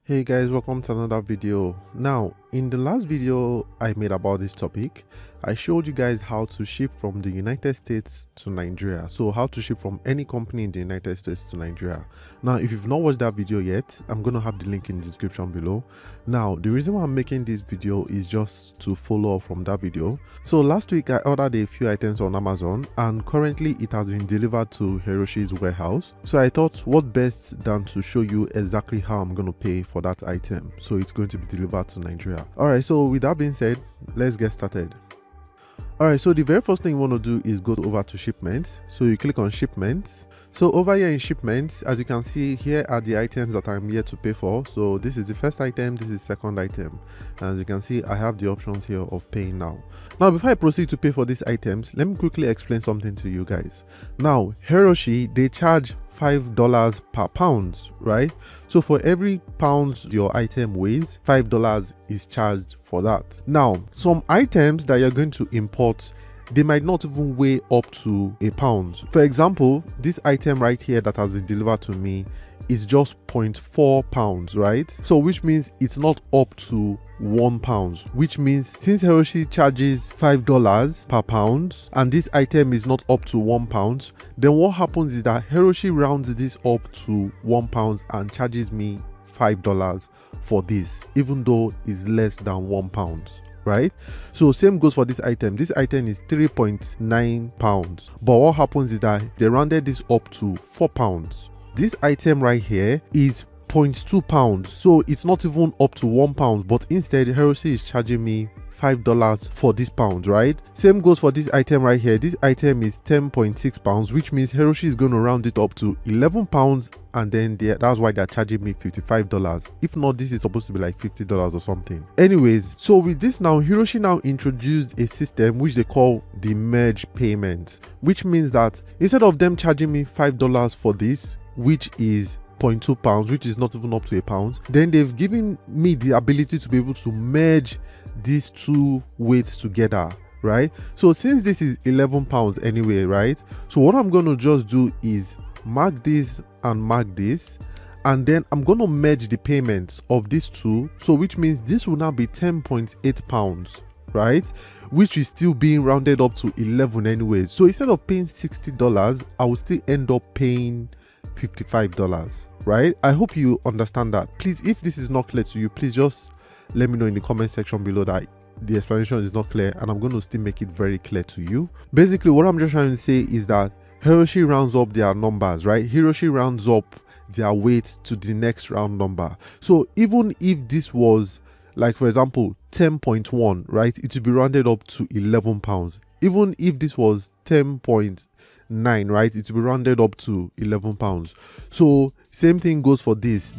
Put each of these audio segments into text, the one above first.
Hey guys, welcome to another video. Now, in the last video I made about this topic, I showed you guys how to ship from the United States to Nigeria. So how to ship from any company in the United States to Nigeria. Now, if you've not watched that video yet, I'm going to have the link in the description below. Now, the reason why I'm making this video is just to follow up from that video. So last week I ordered a few items on Amazon and currently it has been delivered to Heroshe's warehouse. So I thought what best than to show you exactly how I'm going to pay for that item. So it's going to be delivered to Nigeria. Alright, so with that being said, let's get started. Alright, so the very first thing you want to do is go over to shipment. So you click on shipment. So over here in shipment, as you can see, here are the items that I'm here to pay for. So this is the first item, this is the second item. And as you can see, I have the options here of paying now. Now, before I proceed to pay for these items, let me quickly explain something to you guys. Now, heroshe, they charge $5 per pound, right? So for every pound your item weighs, $5 is charged for that. Now, some items that you're going to import, they might not even weigh up to a pound. For example, this item right here that has been delivered to me is just 0.4 pounds, right? So which means it's not up to 1 pound, which means since heroshe charges $5 per pound and this item is not up to 1 pound, then what happens is that heroshe rounds this up to 1 pound and charges me $5 for this, even though it's less than 1 pound. Right? So same goes for this item. This item is 3.9 pounds, but what happens is that they rounded this up to 4 pounds. This item right here is 0.2 pounds, so it's not even up to 1 pound, but instead heroshe is charging me $5 for this pound, right? Same goes for this item right here. This item is 10.6 pounds, which means heroshe is going to round it up to 11 pounds, and then that's why they're charging me $55. If not, this is supposed to be like $50 or something. Anyways, so with this now, heroshe now introduced a system which they call the merge payment, which means that instead of them charging me $5 for this, which is 0.2 pounds, which is not even up to a pound, then they've given me the ability to be able to merge these two weights together, right? So since this is 11 pounds anyway, right? So what I'm going to just do is mark this and mark this, and then I'm going to merge the payments of these two. So which means this will now be 10.8 pounds, right? Which is still being rounded up to 11 anyway. So instead of paying $60, I will still end up paying $55, right? I hope you understand that. Please, if this is not clear to you, please just let me know in the comment section below that the explanation is not clear, and I'm going to still make it very clear to you. Basically, what I'm just trying to say is that heroshe rounds up their numbers, right? Heroshe rounds up their weight to the next round number. So even if this was, like for example, 10.1, right, it would be rounded up to 11 pounds. Even if this was 10.9, right, it will be rounded up to 11 pounds. So same thing goes for this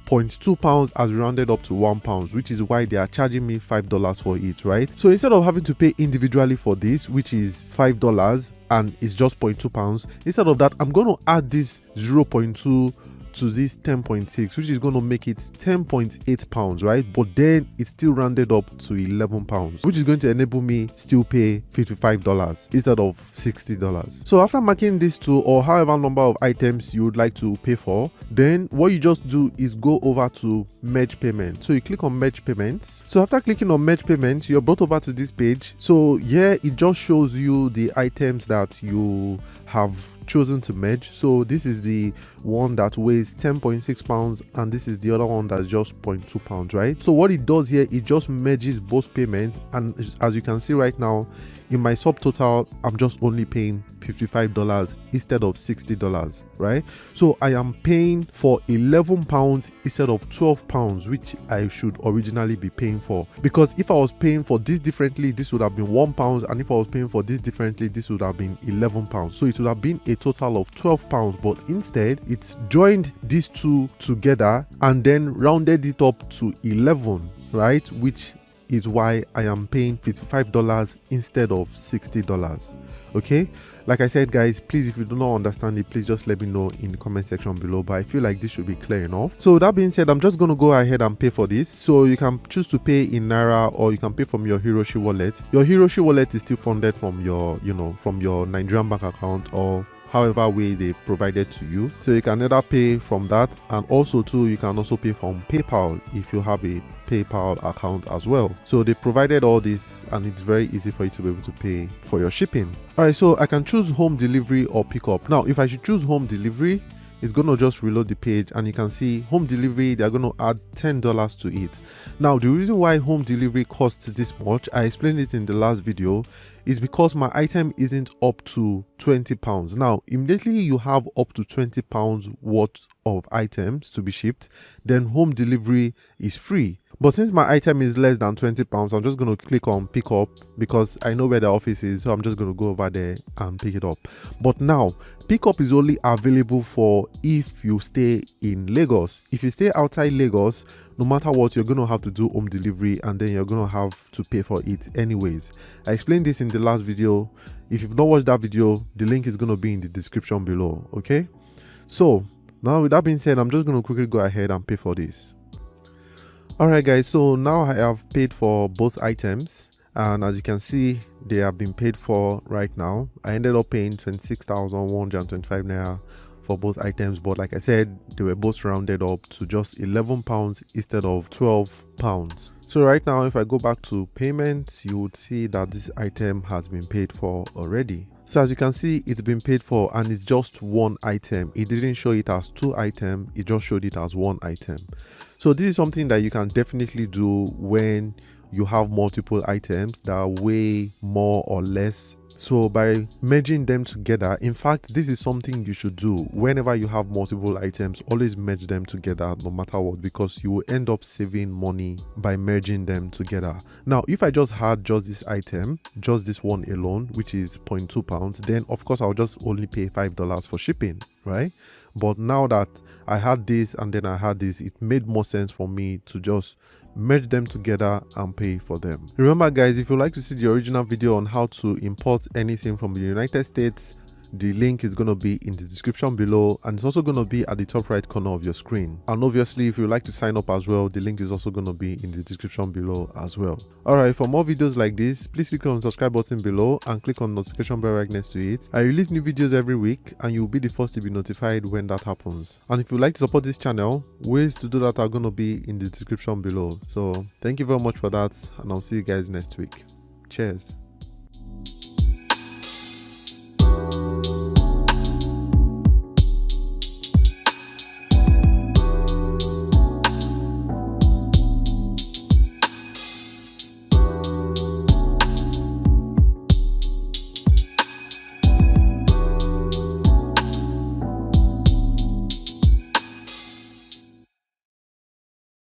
0.2 pounds has rounded up to 1 pound, which is why they are charging me $5 for it, right? So instead of having to pay individually for this, which is $5 and it's just 0.2 pounds, instead of that, I'm going to add this 0.2 to this 10.6, which is going to make it 10.8 pounds, right? But then it's still rounded up to 11 pounds, which is going to enable me still pay $55 instead of $60. So after marking these two or however number of items you would like to pay for, then what you just do is go over to merge payment. So you click on merge payments. So after clicking on merge payments, you're brought over to this page. So yeah, it just shows you the items that you have chosen to merge. So this is the one that weighs 10.6 pounds and this is the other one that's just 0.2 pounds, right? So what it does here, it just merges both payments, and as you can see right now in my subtotal, I'm just only paying $55 instead of $60, right? So I am paying for 11 pounds instead of 12 pounds, which I should originally be paying for, because if I was paying for this differently, this would have been 1 pound, and if I was paying for this differently, this would have been 11 pounds. So it would have been a total of 12 pounds, but instead it's joined these two together and then rounded it up to 11, right? Which is why I am paying $55 instead of $60. Okay, like I said guys, please, if you do not understand it, please just let me know in the comment section below, but I feel like this should be clear enough. So that being said, I'm just going to go ahead and pay for this. So you can choose to pay in naira or you can pay from your heroshe wallet. Your heroshe wallet is still funded from your from your Nigerian bank account, or however way they provided to you. So you can either pay from that, and also too you can also pay from PayPal if you have a PayPal account as well. So they provided all this, and it's very easy for you to be able to pay for your shipping. All right, so I can choose home delivery or pickup. Now if I should choose home delivery, it's gonna just reload the page, and you can see home delivery, they're gonna add $10 to it. Now the reason why home delivery costs this much, I explained it in the last video, is because my item isn't up to £20. Now immediately you have up to £20 worth of items to be shipped, then home delivery is free. But since my item is less than £20, I'm just going to click on pick up because I know where the office is, so I'm just going to go over there and pick it up. But now pickup is only available for if you stay in Lagos. If you stay outside Lagos, no matter what, you're going to have to do home delivery, and then you're going to have to pay for it anyways. I explained this in the last video. If you've not watched that video, the link is going to be in the description below. Okay, so now with that being said, I'm just going to quickly go ahead and pay for this. Alright guys, so now I have paid for both items, and as you can see, they have been paid for right now. I ended up paying 26,125 naira for both items, but like I said, they were both rounded up to just £11 instead of £12. So right now, if I go back to payment, you would see that this item has been paid for already. So as you can see, it's been paid for, and it's just one item. It didn't show it as two items, it just showed it as one item. So this is something that you can definitely do when you have multiple items that weigh more or less. So by merging them together, in fact, this is something you should do whenever you have multiple items. Always merge them together no matter what, because you will end up saving money by merging them together. Now if I just had just this item, just this one alone, which is £0.2, then of course I'll just only pay $5 for shipping, right? But now that I had this and then I had this, it made more sense for me to just merge them together and pay for them. Remember guys, if you'd like to see the original video on how to import anything from the United States, the link is going to be in the description below, and it's also going to be at the top right corner of your screen. And obviously if you'd like to sign up as well, the link is also going to be in the description below as well. Alright, for more videos like this, please click on the subscribe button below and click on the notification bell right next to it. I release new videos every week, and you'll be the first to be notified when that happens. And if you'd like to support this channel, ways to do that are going to be in the description below. So thank you very much for that, and I'll see you guys next week. Cheers.